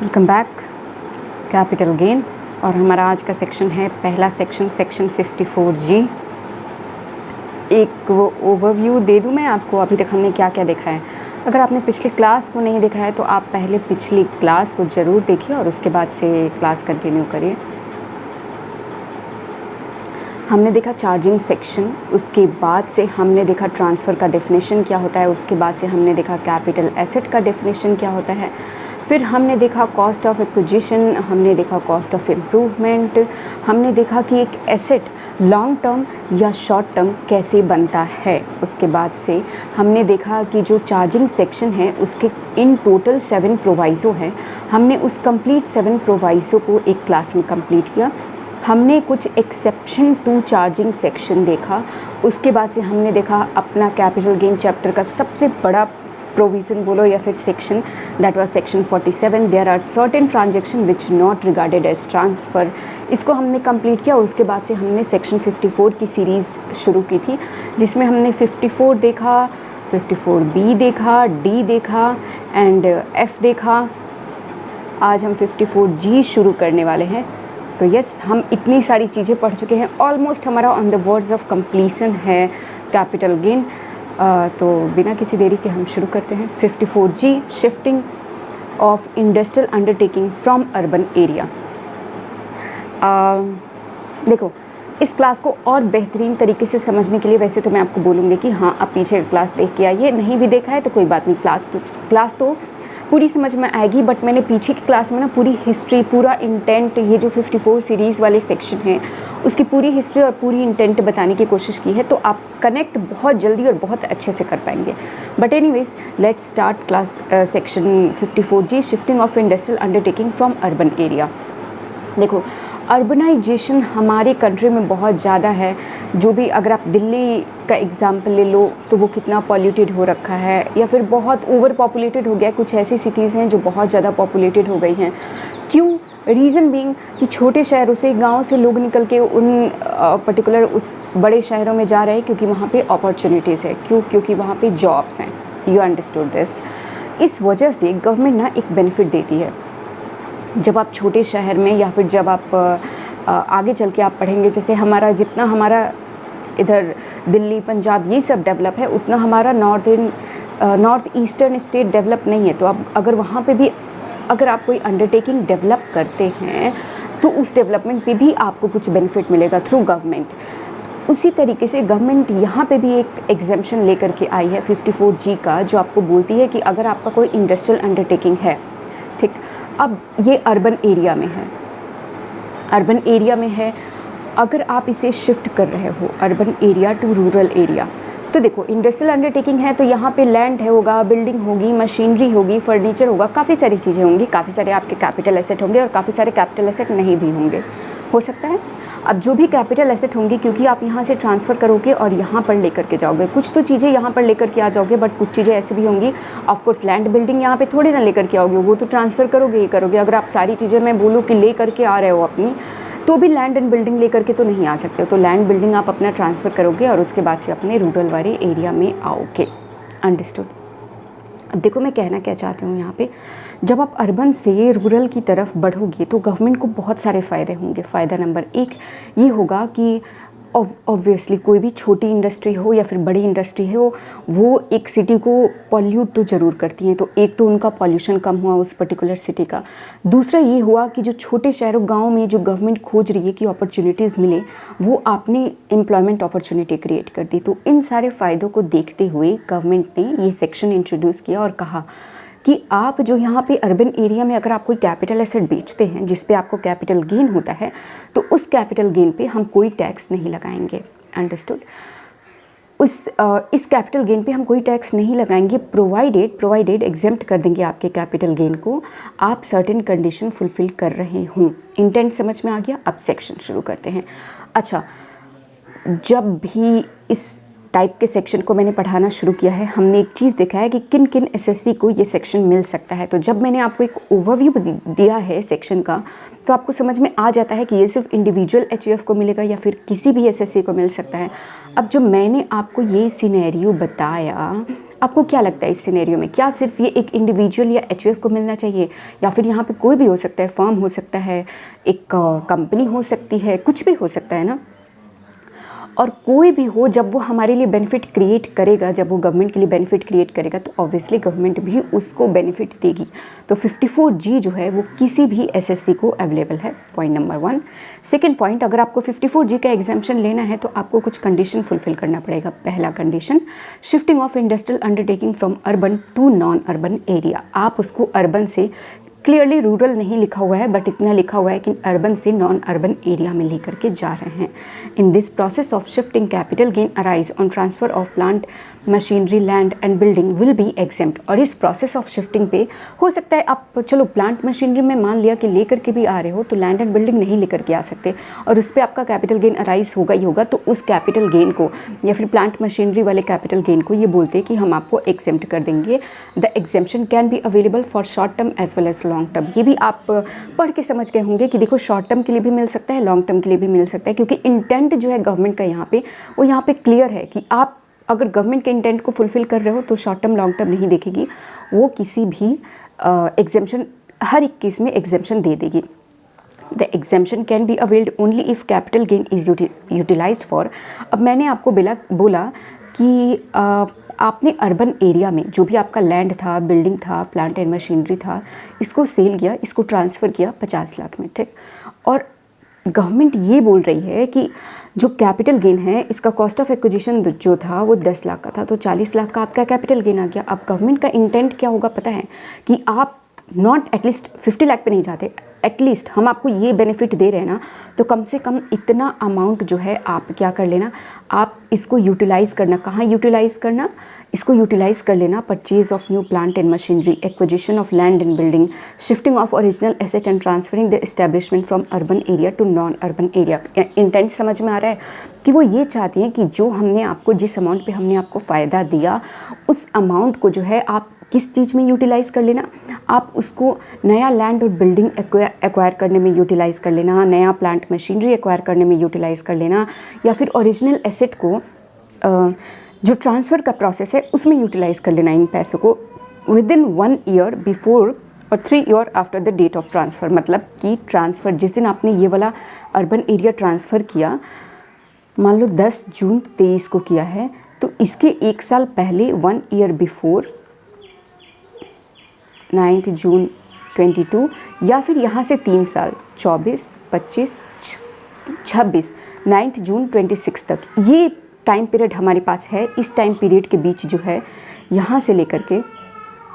Welcome back. Capital gain और हमारा आज का सेक्शन है पहला सेक्शन 54G। एक वो ओवरव्यू दे दूं मैं आपको, अभी तक हमने क्या क्या देखा है। अगर आपने पिछली क्लास को नहीं देखा है तो आप पहले पिछली क्लास को ज़रूर देखिए और उसके बाद से क्लास कंटिन्यू करिए। हमने देखा चार्जिंग सेक्शन, उसके बाद से हमने देखा ट्रांसफ़र का डेफिनेशन क्या होता है, उसके बाद से हमने देखा कैपिटल एसेट का डेफिनेशन क्या होता है, फिर हमने देखा कॉस्ट ऑफ एक्विजिशन, हमने देखा कॉस्ट ऑफ इम्प्रूवमेंट, हमने देखा कि एक एसेट लॉन्ग टर्म या शॉर्ट टर्म कैसे बनता है। उसके बाद से हमने देखा कि जो चार्जिंग सेक्शन है उसके इन टोटल 7 प्रोवाइज़ो हैं। हमने उस कंप्लीट 7 प्रोवाइज़ो को एक क्लास में कंप्लीट किया। हमने कुछ एक्सेप्शन टू चार्जिंग सेक्शन देखा। उसके बाद से हमने देखा अपना कैपिटल गेन चैप्टर का सबसे बड़ा प्रोविज़न बोलो या फिर section, that was section 47। There are certain transaction which not regarded as transfer. इसको हमने कंप्लीट किया। उसके बाद से हमने सेक्शन 54 की सीरीज़ शुरू की थी, जिसमें हमने 54 देखा, 54B देखा, D देखा एंड F देखा। आज हम 54G शुरू करने वाले हैं। तो यस, हम इतनी सारी चीज़ें पढ़ चुके हैं, ऑलमोस्ट हमारा on the words of completion है कैपिटल गेन। तो बिना किसी देरी के हम शुरू करते हैं। 54G, shifting of industrial undertaking from urban area. देखो, इस क्लास को और बेहतरीन तरीके से समझने के लिए वैसे तो मैं आपको बोलूँगी कि हाँ, आप पीछे क्लास देख के आइए, नहीं भी देखा है तो कोई बात नहीं, क्लास तो पूरी समझ में आएगी। बट मैंने पीछे की क्लास में ना पूरी हिस्ट्री, पूरा इंटेंट, ये जो 54 सीरीज़ वाले सेक्शन हैं उसकी पूरी हिस्ट्री और पूरी इंटेंट बताने की कोशिश की है, तो आप कनेक्ट बहुत जल्दी और बहुत अच्छे से कर पाएंगे। But anyways, let's start class section 54G, shifting of industrial undertaking from urban area. देखो, अर्बनाइजेशन हमारे कंट्री में बहुत ज़्यादा है। जो भी, अगर आप दिल्ली का एग्ज़ाम्पल ले लो तो वो कितना पॉल्यूटेड हो रखा है, या फिर बहुत ओवर पॉपुलेटेड हो गया। कुछ ऐसी सिटीज़ हैं जो बहुत ज़्यादा पॉपुलेटेड हो गई हैं। क्यों? रीज़न बीइंग कि छोटे शहरों से, गांव से लोग निकल के उन पर्टिकुलर उस बड़े शहरों में जा रहे हैं, क्योंकि वहाँ पे अपॉर्चुनिटीज़ है। क्यों? क्योंकि वहाँ पे जॉब्स हैं। You understood this. इस वजह से गवर्नमेंट ना एक बेनिफिट देती है। जब आप छोटे शहर में, या फिर जब आप आगे चल के आप पढ़ेंगे, जैसे जितना हमारा इधर दिल्ली, पंजाब ये सब डेवलप है, उतना हमारा नॉर्थ ईस्टर्न स्टेट डेवलप नहीं है। तो अब अगर वहाँ पे भी अगर आप कोई अंडरटेकिंग डेवलप करते हैं तो उस डेवलपमेंट पे भी आपको कुछ बेनिफिट मिलेगा थ्रू गवर्नमेंट। उसी तरीके से गवर्नमेंट यहाँ पे भी एक एग्जेम्पशन लेकर के आई है 54G का, जो आपको बोलती है कि अगर आपका कोई इंडस्ट्रियल अंडरटेकिंग है, ठीक, अब ये अर्बन एरिया में है, अर्बन एरिया में है, अगर आप इसे शिफ्ट कर रहे हो urban area to rural area, तो देखो, इंडस्ट्रियल अंडरटेकिंग है तो यहाँ पे लैंड है, होगा, बिल्डिंग होगी, मशीनरी होगी, फर्नीचर होगा, काफ़ी सारी चीज़ें होंगी, काफ़ी सारे आपके कैपिटल एसेट होंगे और काफ़ी सारे कैपिटल एसेट नहीं भी होंगे, हो सकता है। अब जो भी कैपिटल एसेट होंगे, क्योंकि आप यहाँ से ट्रांसफ़र करोगे और यहाँ पर लेकर के जाओगे, कुछ तो चीज़ें यहाँ पर लेकर के आ जाओगे, बट कुछ चीज़ें ऐसी भी होंगी, ऑफकोर्स लैंड बिल्डिंग यहाँ पे थोड़ी ना लेकर के आओगे, वो तो ट्रांसफ़र करोगे ही करोगे। अगर आप सारी चीज़ें, मैं बोलूँ कि ले करके आ रहे हो अपनी, तो भी लैंड एंड बिल्डिंग लेकर के तो नहीं आ सकते हो। तो लैंड बिल्डिंग आप अपना ट्रांसफ़र करोगे और उसके बाद से अपने रूरल वाले एरिया में आओगे। अंडरस्टूड। अब देखो, मैं कहना क्या चाहती हूँ यहाँ पे, जब आप अर्बन से रूरल की तरफ बढ़ोगे तो गवर्नमेंट को बहुत सारे फ़ायदे होंगे। फ़ायदा नंबर 1 ये होगा कि ऑब्वियसली कोई भी छोटी इंडस्ट्री हो या फिर बड़ी इंडस्ट्री हो, वो एक सिटी को पॉल्यूट तो ज़रूर करती हैं। तो एक तो उनका पॉल्यूशन कम हुआ उस पर्टिकुलर सिटी का। दूसरा ये हुआ कि जो छोटे शहरों, गांव में जो गवर्नमेंट खोज रही है कि अपॉर्चुनिटीज़ मिले, वो आपने एम्प्लॉयमेंट अपॉर्चुनिटी क्रिएट कर दी। तो इन सारे फ़ायदों को देखते हुए गवर्नमेंट ने ये सेक्शन इंट्रोड्यूस किया और कहा कि आप जो यहाँ पे अर्बन एरिया में अगर आप कोई कैपिटल एसेट बेचते हैं जिस पे आपको कैपिटल गेन होता है, तो उस कैपिटल गेन पे हम कोई टैक्स नहीं लगाएंगे। अंडरस्टूड। इस कैपिटल गेन पे हम कोई टैक्स नहीं लगाएंगे, प्रोवाइडेड एग्जेम्प्ट कर देंगे आपके कैपिटल गेन को, आप सर्टेन कंडीशन फुलफिल कर रहे हों। इंटेंट समझ में आ गया? अब सेक्शन शुरू करते हैं। अच्छा, जब भी इस टाइप के सेक्शन को मैंने पढ़ाना शुरू किया है, हमने एक चीज़ देखा है कि किन किन एसएससी को ये सेक्शन मिल सकता है। तो जब मैंने आपको एक ओवरव्यू दिया है सेक्शन का, तो आपको समझ में आ जाता है कि ये सिर्फ इंडिविजुअल एचयूएफ को मिलेगा या फिर किसी भी एसएससी को मिल सकता है। अब जो मैंने आपको ये सिनेरियो बताया, आपको क्या लगता है इस सिनेरियो में, क्या सिर्फ ये एक इंडिविजुअल या एचयूएफ को मिलना चाहिए, या फिर यहाँ पे कोई भी हो सकता है, फर्म हो सकता है, एक कंपनी हो सकती है, कुछ भी हो सकता है ना। और कोई भी हो, जब वो हमारे लिए बेनिफिट क्रिएट करेगा, जब वो गवर्नमेंट के लिए बेनिफिट क्रिएट करेगा तो ऑब्वियसली गवर्नमेंट भी उसको बेनिफिट देगी। तो 54G जो है वो किसी भी एसएससी को अवेलेबल है, पॉइंट नंबर 1। सेकेंड पॉइंट, अगर आपको 54G का एग्जाम्पशन लेना है तो आपको कुछ कंडीशन फुलफिल करना पड़ेगा। पहला condition, shifting of industrial undertaking from urban to non urban area. आप उसको अर्बन से, क्लियरली रूरल नहीं लिखा हुआ है बट इतना लिखा हुआ है कि अर्बन से नॉन अर्बन एरिया में लेकर के जा रहे हैं। In this process of shifting capital gain arise on transfer of plant machinery land and building will be exempt. और इस प्रोसेस ऑफ शिफ्टिंग पे हो सकता है आप, चलो प्लांट मशीनरी में मान लिया कि लेकर के भी आ रहे हो तो लैंड एंड बिल्डिंग नहीं लेकर के आ सकते और उस पर आपका कैपिटल गेन अराइज होगा ही होगा। तो उस कैपिटल गेन को या फिर प्लांट मशीनरी वाले कैपिटल गेन को ये बोलते हैं कि हम आपको एग्जेम्प्ट कर देंगे। The exemption can be available for short term as well as long term. ये भी आप पढ़ के समझ गए होंगे कि देखो शॉर्ट टर्म के लिए भी मिल सकता है, लॉन्ग टर्म के लिए भी मिल सकता है, क्योंकि इंटेंट जो है गवर्नमेंट का यहाँ पे, वो यहाँ पे क्लियर है कि आप अगर गवर्नमेंट के इंटेंट को फुलफिल कर रहे हो तो शॉर्ट टर्म लॉन्ग टर्म नहीं देखेगी, वो किसी भी एग्जेम्पशन, हर एक केस में एग्जेम्पशन दे देगी। The exemption can be availed only if capital gain is utilised for. अब मैंने आपको बोला कि आपने अर्बन एरिया में जो भी आपका लैंड था, बिल्डिंग था, प्लांट एंड मशीनरी था, इसको सेल किया, इसको ट्रांसफ़र किया 50 लाख में, ठीक। और गवर्नमेंट ये बोल रही है कि जो कैपिटल गेन है इसका कॉस्ट ऑफ एक्विजिशन जो था वो 10 लाख का था, तो 40 लाख का आपका कैपिटल गेन आ गया। अब गवर्नमेंट का इंटेंट क्या होगा पता है कि आप नॉट एटलीस्ट 50 लाख पे नहीं जाते, एटलीस्ट हम आपको ये बेनिफिट दे रहे हैं ना, तो कम से कम इतना अमाउंट जो है आप क्या कर लेना, आप इसको यूटिलाइज़ करना। कहाँ यूटिलाइज़ करना, इसको यूटिलाइज़ कर लेना purchase of new plant and machinery, acquisition of land and building, shifting of original asset and transferring the establishment from urban area to non urban area. Intent समझ में आ रहा है कि वो ये चाहती हैं कि जो हमने आपको, जिस अमाउंट पे हमने आपको फ़ायदा दिया, उस अमाउंट को जो है आप किस चीज़ में यूटिलाइज़ कर लेना, आप उसको नया लैंड और बिल्डिंग एक्वायर करने में यूटिलाइज़ कर लेना, नया प्लांट मशीनरी एक्वायर करने में यूटिलाइज़ कर लेना, या फिर ओरिजिनल एसेट को जो ट्रांसफ़र का प्रोसेस है उसमें यूटिलाइज़ कर लेना इन पैसों को विद इन 1 ईयर बिफोर और 3 year after the date of transfer. मतलब कि ट्रांसफ़र जिस दिन आपने ये वाला अर्बन एरिया ट्रांसफ़र किया, मान लो 10 जून 23 को किया है, तो इसके 1 साल पहले 1 ईयर बिफोर 9 जून 22, या फिर यहाँ से 3 साल 24, 25, 26, 9 जून 26 तक, ये टाइम पीरियड हमारे पास है। इस टाइम पीरियड के बीच जो है, यहाँ से लेकर के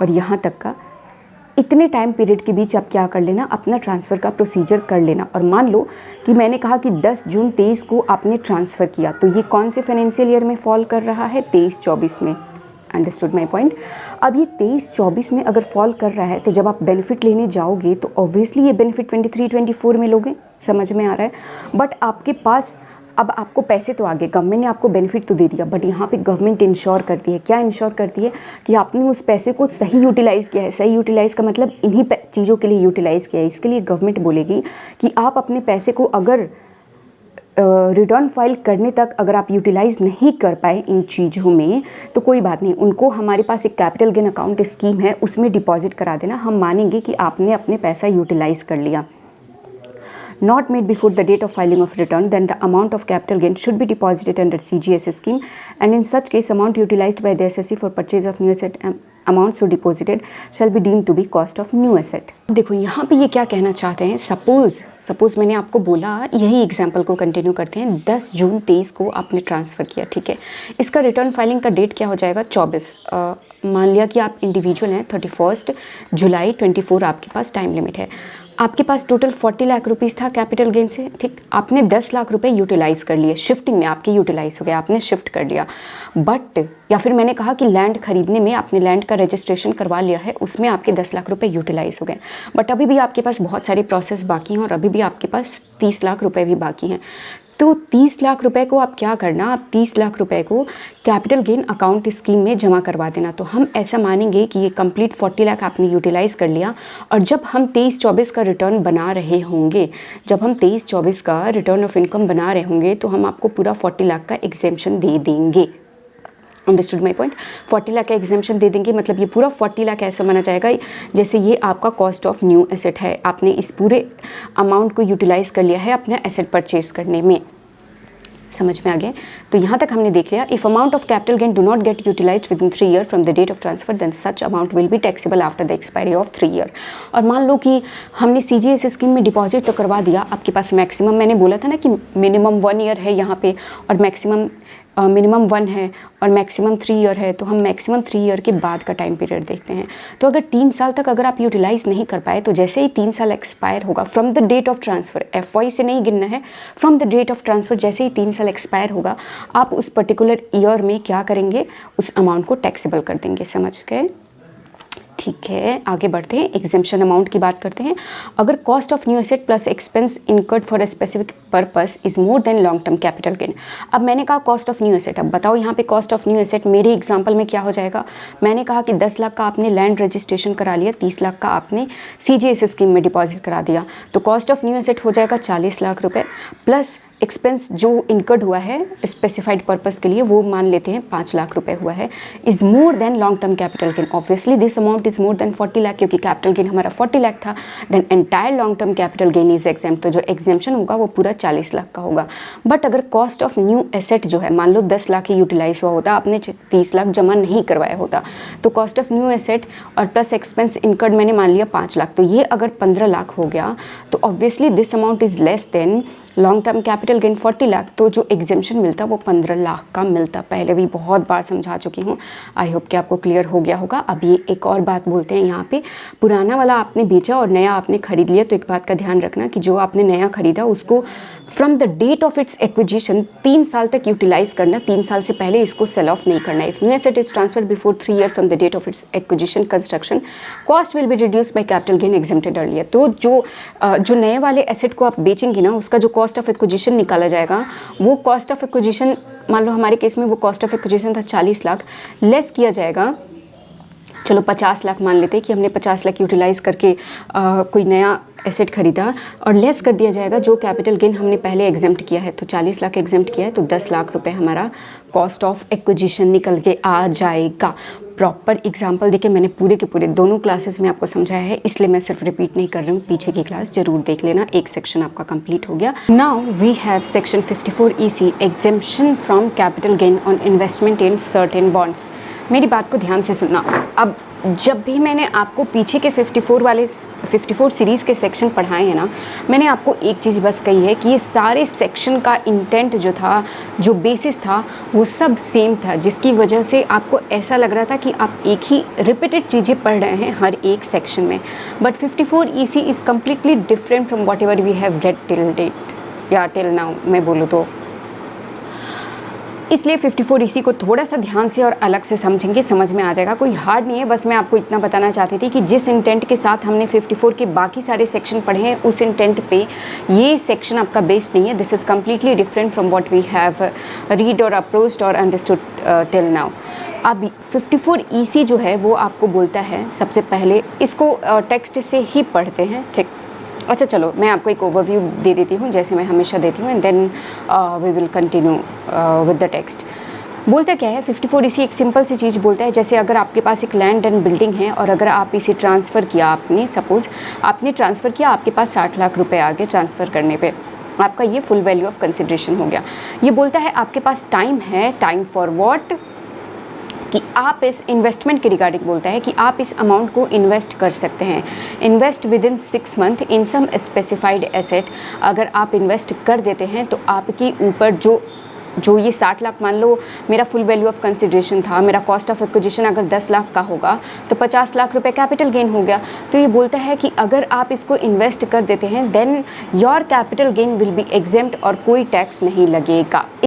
और यहाँ तक का, इतने टाइम पीरियड के बीच आप क्या कर लेना, अपना ट्रांसफ़र का प्रोसीजर कर लेना। और मान लो कि मैंने कहा कि 10 जून 23 को आपने ट्रांसफ़र किया, तो ये कौन से फाइनेंशियल ईयर में फॉल कर रहा है, 23-24 में। Understood my point. अब ये 23-24 में अगर फॉल कर रहा है तो जब आप बेनिफिट लेने जाओगे तो ऑब्वियसली ये बेनिफिट 23-24 में लोगे, समझ में आ रहा है। बट आपके पास अब आपको पैसे तो आ गए, गवर्नमेंट ने आपको बेनिफिट तो दे दिया, बट यहाँ पे गवर्नमेंट इंश्योर करती है, क्या इंश्योर करती है कि आपने उस पैसे को सही यूटिलाइज़ किया है। सही यूटिलाइज़ का मतलब इन्हीं चीज़ों के लिए यूटिलाइज़ किया है। इसके लिए गवर्नमेंट बोलेगी कि आप अपने पैसे को अगर रिटर्न फाइल करने तक अगर आप यूटिलाइज़ नहीं कर पाए इन चीज़ों में तो कोई बात नहीं, उनको हमारे पास एक कैपिटल गेन अकाउंट स्कीम है, उसमें डिपॉजिट करा देना, हम मानेंगे कि आपने अपने पैसा यूटिलाइज़ कर लिया। Not made before the date of filing of return, then the amount of capital gain should be deposited under CGS scheme, and in such case amount utilized by the SSC for purchase of new asset amount so deposited shall be deemed to be cost of new asset। देखो यहाँ पे ये क्या कहना चाहते हैं, suppose मैंने आपको बोला, यही एग्जाम्पल को कंटिन्यू करते हैं, 10 जून 23 को आपने ट्रांसफ़र किया, ठीक है। इसका रिटर्न फाइलिंग का डेट क्या हो जाएगा, 24। मान लिया कि आप इंडिविजुअल हैं, 31 जुलाई 24 आपके पास टाइम लिमिट है। आपके पास टोटल 40 लाख रुपीज़ था कैपिटल गेन से, ठीक। आपने 10 लाख रुपए यूटिलाइज़ कर लिए, शिफ्टिंग में आपके यूटिलाइज़ हो गया, आपने शिफ्ट कर लिया। बट या फिर मैंने कहा कि लैंड खरीदने में आपने लैंड का रजिस्ट्रेशन करवा लिया है, उसमें आपके 10 लाख रुपए यूटिलाइज़ हो गए। बट अभी भी आपके पास बहुत सारे प्रोसेस बाकी हैं और अभी भी आपके पास 30 लाख रुपए भी बाकी हैं। तो 30 लाख रुपए को आप क्या करना, आप 30 लाख रुपए को कैपिटल गेन अकाउंट स्कीम में जमा करवा देना। तो हम ऐसा मानेंगे कि ये कंप्लीट 40 लाख आपने यूटिलाइज़ कर लिया, और जब हम 23-24 का रिटर्न बना रहे होंगे, जब हम 23-24 का रिटर्न ऑफ इनकम बना रहे होंगे, तो हम आपको पूरा 40 लाख का एग्जेम्पशन दे देंगे। Understood my point. 40 लाख का एग्जामेशन दे देंगे, मतलब ये पूरा 40 लाख ऐसा माना जाएगा जैसे ये आपका कॉस्ट ऑफ न्यू एसेट है, आपने इस पूरे अमाउंट को यूटिलाइज़ कर लिया है अपना एसेट परचेज करने में। समझ में आ गया? तो यहाँ तक हमने देख लिया। If amount of capital gain do not get utilised within 3 year from the date of transfer then such amount will be taxable after the expiry of 3 year. और मान लो कि हमने CGS स्कीम में डिपॉजिट तो करवा दिया, आपके पास maximum, मैंने बोला था ना कि मिनिमम 1 ईयर है यहाँ पे और मैक्सिमम मिनिमम 1 है और मैक्सिमम 3 ईयर है, तो हम मैक्सिमम 3 ईयर के बाद का टाइम पीरियड देखते हैं। तो अगर 3 साल तक अगर आप यूटिलाइज़ नहीं कर पाए तो जैसे ही 3 साल एक्सपायर होगा from the date of transfer, FY से नहीं गिनना है, from the date of transfer जैसे ही 3 साल एक्सपायर होगा आप उस पर्टिकुलर ईयर में क्या करेंगे, उस अमाउंट को टैक्सेबल कर देंगे। समझ गए? ठीक है, आगे बढ़ते हैं, एग्जेम्पशन अमाउंट की बात करते हैं। अगर cost of new asset plus expense incurred for a specific purpose is more than long term capital gain. अब मैंने कहा कॉस्ट ऑफ न्यू एसेट, अब बताओ यहाँ पे कॉस्ट ऑफ न्यू एसेट मेरे एग्जांपल में क्या हो जाएगा। मैंने कहा कि 10 लाख का आपने लैंड रजिस्ट्रेशन करा लिया, 30 लाख का आपने CGS स्कीम में डिपॉजिट करा दिया, तो कॉस्ट ऑफ न्यू एसेट हो जाएगा 40 लाख रुपये प्लस एक्सपेंस जो इनकर्ड हुआ है स्पेसिफाइड पर्पस के लिए वो मान लेते हैं 5 लाख रुपए हुआ है, is more than long term capital gain. Obviously this amount is more than 40 lakh, क्योंकि कैपिटल गेन हमारा 40 लाख था, then entire long term capital gain is exempt, तो जो एग्जेम्पशन होगा वो पूरा 40 लाख का होगा। बट अगर कॉस्ट ऑफ न्यू एसेट जो है, मान लो 10 लाख ही यूटिलाइज हुआ होता, आपने 30 लाख जमा नहीं करवाया होता, तो कॉस्ट ऑफ न्यू एसेट और प्लस एक्सपेंस इनकर्ड मैंने मान लिया 5 लाख, तो ये अगर 15 लाख हो गया तो obviously this amount is less than long term capital gain 40 lakh, तो जो एग्जेम्पशन मिलता वो 15 लाख का मिलता। पहले भी बहुत बार समझा चुकी हूँ, आई होप कि आपको क्लियर हो गया होगा। अब ये एक और बात बोलते हैं यहाँ पे, पुराना वाला आपने बेचा और नया आपने खरीद लिया, तो एक बात का ध्यान रखना कि जो आपने नया खरीदा उसको from the date of its acquisition 3 साल तक यूटिलाइज करना, 3 साल से पहले इसको सेल ऑफ नहीं करना। If new asset is transfer before 3 year from the date of its acquisition construction cost will be reduce by capital gain exempted earlier. तो जो नए वाले एसेट को आप बेचेंगे ना, उसका जो कॉस्ट ऑफ एक्विजिशन निकाला जाएगा, वो कॉस्ट ऑफ एक्विजिशन, मान लो हमारे केस में वो कॉस्ट ऑफ एक्विजिशन था 40 लाख, लेस किया जाएगा, चलो 50 लाख मान लेते हैं कि हमने 50 लाख यूटिलाइज करके कोई नया एसेट खरीदा, और लेस कर दिया जाएगा जो कैपिटल गेन हमने पहले एग्जेम्प्ट किया है। तो 40 लाख एग्जेम्प्ट किया है तो 10 लाख रुपए हमारा कॉस्ट ऑफ एक्विजिशन निकल के आ जाएगा। प्रॉपर एग्जाम्पल देके मैंने पूरे के पूरे दोनों क्लासेस में आपको समझाया है, इसलिए मैं सिर्फ रिपीट नहीं कर रही हूँ, पीछे की क्लास जरूर देख लेना, एक सेक्शन आपका कंप्लीट हो गया। Now we have section 54 EC exemption from capital gain on investment in certain bonds. मेरी बात को ध्यान से सुनना। अब जब भी मैंने आपको पीछे के 54 सीरीज़ के सेक्शन पढ़ाए हैं ना, मैंने आपको एक चीज़ बस कही है कि ये सारे सेक्शन का इंटेंट जो था, जो बेसिस था, वो सब सेम था, जिसकी वजह से आपको ऐसा लग रहा था कि आप एक ही रिपीटेड चीज़ें पढ़ रहे हैं हर एक सेक्शन में। But 54 EC is completely different from whatever we have read till date या टिल नाउ, मैं बोलूँ तो। इसलिए 54 EC को थोड़ा सा ध्यान से और अलग से समझेंगे, समझ में आ जाएगा, कोई हार्ड नहीं है। बस मैं आपको इतना बताना चाहती थी कि जिस इंटेंट के साथ हमने 54 के बाकी सारे सेक्शन पढ़े हैं, उस इंटेंट पे ये सेक्शन आपका बेस्ड नहीं है। This is completely different from what we have read और अप्रोच्ड और अंडरस्टूड टिल नाउ। अब 54 EC जो है वो आपको बोलता है, सबसे पहले इसको टेक्स्ट से ही पढ़ते हैं, ठीक। अच्छा चलो मैं आपको एक ओवरव्यू दे देती हूँ जैसे मैं हमेशा देती हूँ, and then we will continue with the text. बोलता क्या है 54 EC, एक सिंपल सी चीज़ बोलता है, जैसे अगर आपके पास एक लैंड एंड बिल्डिंग है और अगर आप इसे ट्रांसफ़र किया, आपने सपोज़ आपने ट्रांसफ़र किया, आपके पास 60 लाख रुपए आ गए ट्रांसफ़र करने पे, आपका ये फुल वैल्यू ऑफ कंसिडरेशन हो गया। ये बोलता है आपके पास टाइम है, टाइम फॉर व्हाट, कि आप इस इन्वेस्टमेंट के रिगार्डिंग बोलता है कि आप इस अमाउंट को इन्वेस्ट कर सकते हैं, invest within 6 month in some specified asset. अगर आप इन्वेस्ट कर देते हैं तो आपके ऊपर जो ये 60 लाख, मान लो मेरा फुल वैल्यू ऑफ कंसिडरेशन था, मेरा कॉस्ट ऑफ एक्विजिशन अगर 10 लाख का होगा तो 50 लाख रुपए कैपिटल गेन हो गया। तो ये बोलता है कि अगर आप इसको इन्वेस्ट कर देते हैं then your capital gain will be exempt और कोई टैक्स नहीं लगेगा।